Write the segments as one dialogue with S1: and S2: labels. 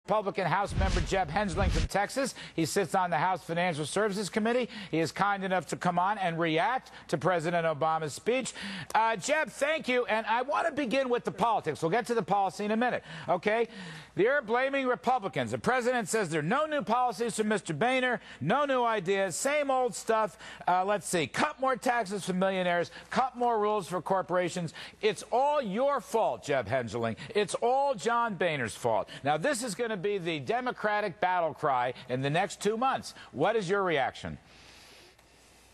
S1: Republican House member Jeb Hensarling from Texas. He sits on the House Financial Services Committee. He is kind enough to come on and react to President Obama's speech. Jeb, thank you. And I want to begin with the politics. We'll get to the policy in a minute. Okay? They're blaming Republicans. The president says there are no new policies from Mr. Boehner, no new ideas, same old stuff. Let's see. Cut more taxes for millionaires, cut more rules for corporations. It's all your fault, Jeb Hensarling. It's all John Boehner's fault. Now, this is going to be the Democratic battle cry in the next 2 months. What is your reaction?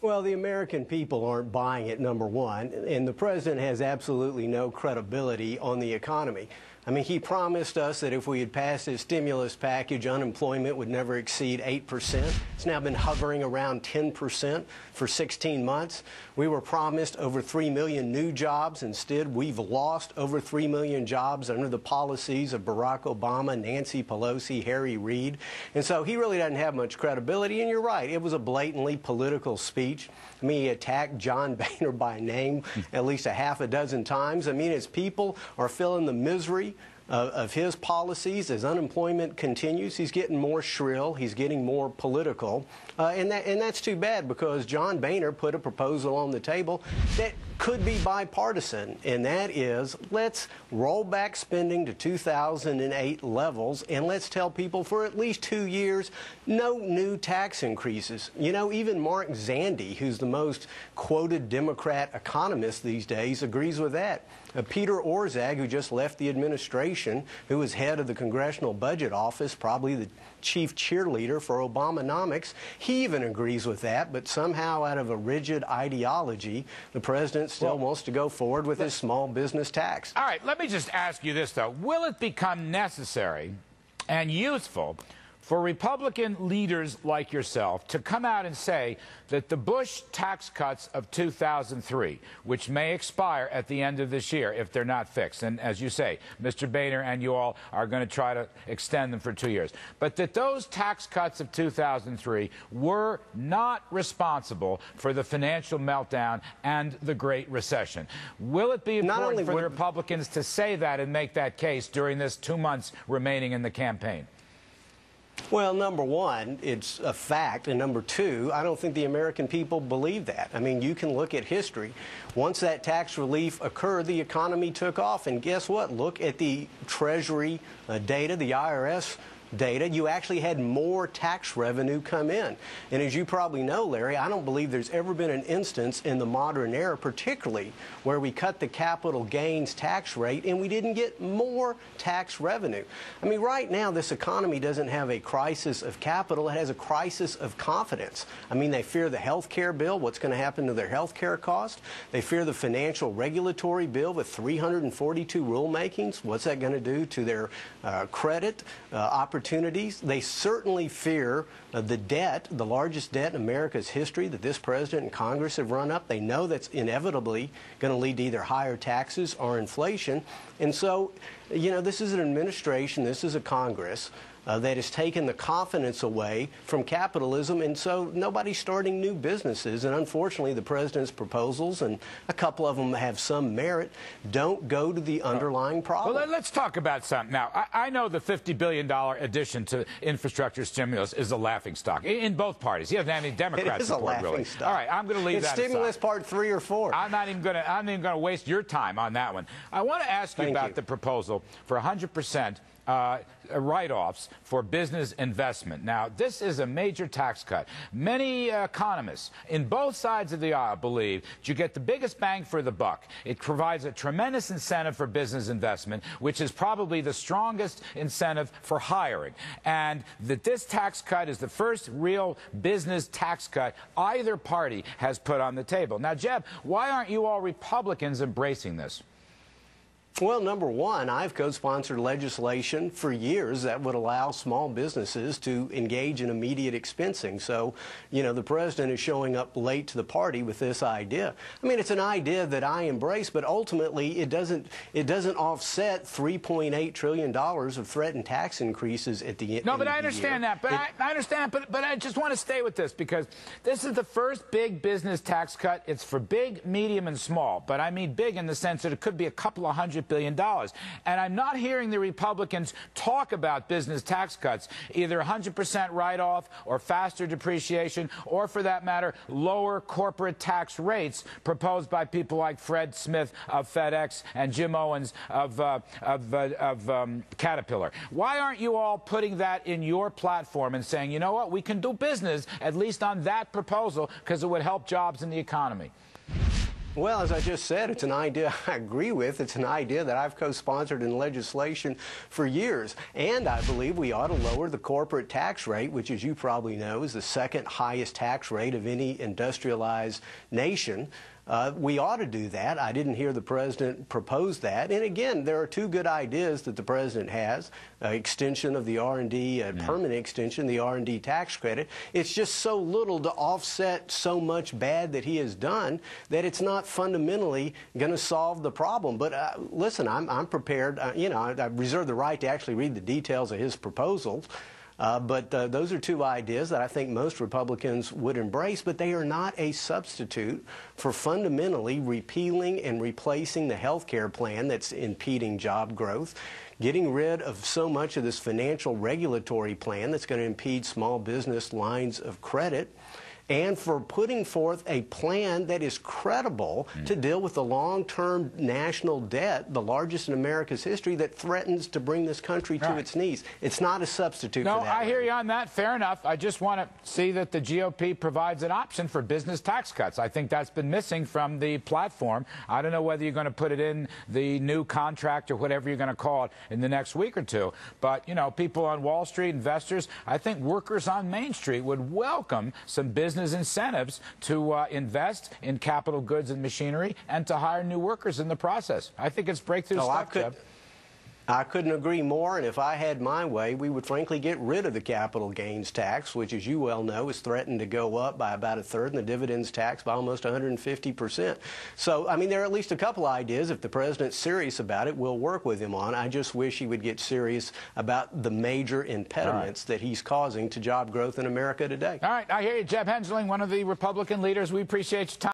S2: Well, the American people aren't buying it, number one, and the president has absolutely no credibility on the economy. I mean, he promised us that if we had passed his stimulus package, unemployment would never exceed 8%. It's now been hovering around 10% for 16 months. We were promised over 3 million new jobs. Instead, we've lost over 3 million jobs under the policies of Barack Obama, Nancy Pelosi, Harry Reid. And so he really doesn't have much credibility. And you're right, it was a blatantly political speech. I mean, he attacked John Boehner by name at least a half a dozen times. I mean, his people are feeling the misery of his policies. As unemployment continues, he's getting more shrill, he's getting more political, and that's too bad, because John Boehner put a proposal on the table that could be bipartisan, and that is, let's roll back spending to 2008 levels, and let's tell people for at least 2 years, no new tax increases. You know, even Mark Zandi, who's the most quoted Democrat economist these days, agrees with that. Peter Orszag, who just left the administration, who was head of the Congressional Budget Office, probably the chief cheerleader for Obamonomics, he even agrees with that, but somehow out of a rigid ideology, the president still wants to go forward with his small business tax.
S1: All right, let me just ask you this, though. Will it become necessary and useful for Republican leaders like yourself to come out and say that the Bush tax cuts of 2003, which may expire at the end of this year if they're not fixed, and as you say, Mr. Boehner and you all are going to try to extend them for 2 years, but that those tax cuts of 2003 were not responsible for the financial meltdown and the Great Recession? Will it be important for the Republicans to say that and make that case during this 2 months remaining in the campaign?
S2: Well, number one, it's a fact, and number two, I don't think the American people believe that. I mean, you can look at history. Once that tax relief occurred, the economy took off, and guess what? Look at the Treasury data, the IRS data. You actually had more tax revenue come in. And as you probably know, Larry, I don't believe there's ever been an instance in the modern era, particularly where we cut the capital gains tax rate and we didn't get more tax revenue. I mean, right now, this economy doesn't have a crisis of capital. It has a crisis of confidence. I mean, they fear the health care bill, what's going to happen to their health care cost. They fear the financial regulatory bill with 342 rulemakings. What's that going to do to their credit opportunities? They certainly fear the debt, the largest debt in America's history that this president and Congress have run up. They know that's inevitably going to lead to either higher taxes or inflation. And so, you know, this is an administration, this is a Congress that has taken the confidence away from capitalism, and so nobody's starting new businesses. And unfortunately, the president's proposals, and a couple of them have some merit, don't go to the underlying problem.
S1: Well, let's talk about something. Now, I know the $50 billion addition to infrastructure stimulus is a laughingstock in both parties. He doesn't have any Democrat support, really. All right, I'm going to leave that aside.
S2: It's stimulus part 3 or 4.
S1: I'm not even going to waste your time on that one. I want to ask you about the proposal for 100% write-offs for business investment. Now, this is a major tax cut. Many economists in both sides of the aisle believe that you get the biggest bang for the buck. It provides a tremendous incentive for business investment, which is probably the strongest incentive for hiring. And that this tax cut is the first real business tax cut either party has put on the table. Now, Jeb, why aren't you all Republicans embracing this?
S2: Well, number one, I've co-sponsored legislation for years that would allow small businesses to engage in immediate expensing. So, you know, the president is showing up late to the party with this idea. I mean, it's an idea that I embrace, but ultimately it doesn't offset $3.8 trillion of threatened tax increases at the end.
S1: No, but I understand that. But I understand. But I just want to stay with this, because this is the first big business tax cut. It's for big, medium, and small. But I mean big in the sense that it could be a couple of $100 $100 billion. And I'm not hearing the Republicans talk about business tax cuts, either 100% write-off or faster depreciation, or for that matter, lower corporate tax rates proposed by people like Fred Smith of FedEx and Jim Owens of Caterpillar. Why aren't you all putting that in your platform and saying, you know what, we can do business at least on that proposal because it would help jobs in the economy?
S2: Well, as I just said, it's an idea I agree with. It's an idea that I've co-sponsored in legislation for years. And I believe we ought to lower the corporate tax rate, which, as you probably know, is the second highest tax rate of any industrialized nation. We ought to do that. I didn't hear the president propose that. And again, there are two good ideas that the president has: extension of the R&D, permanent extension of the R&D tax credit. It's just so little to offset so much bad that he has done that it's not fundamentally going to solve the problem. But listen, I'm prepared. You know, I reserve the right to actually read the details of his proposals. But those are two ideas that I think most Republicans would embrace, but they are not a substitute for fundamentally repealing and replacing the health care plan that's impeding job growth, getting rid of so much of this financial regulatory plan that's going to impede small business lines of credit, and for putting forth a plan that is credible to deal with the long-term national debt, the largest in America's history, that threatens to bring this country to its knees. It's not a substitute for that.
S1: No, I hear you on that. Fair enough. I just want to see that the GOP provides an option for business tax cuts. I think that's been missing from the platform. I don't know whether you're going to put it in the new contract or whatever you're going to call it in the next week or two. But, you know, people on Wall Street, investors, I think workers on Main Street would welcome some business incentives to invest in capital goods and machinery and to hire new workers in the process. I think it's breakthrough stuff, Jeb.
S2: I couldn't agree more, and if I had my way, we would frankly get rid of the capital gains tax, which, as you well know, is threatened to go up by about a third, and the dividends tax by almost 150%. So, I mean, there are at least a couple ideas. If the president's serious about it, we'll work with him on. I just wish he would get serious about the major impediments that he's causing to job growth in America today.
S1: All right, I hear you, Jeb Hensarling, one of the Republican leaders. We appreciate your time.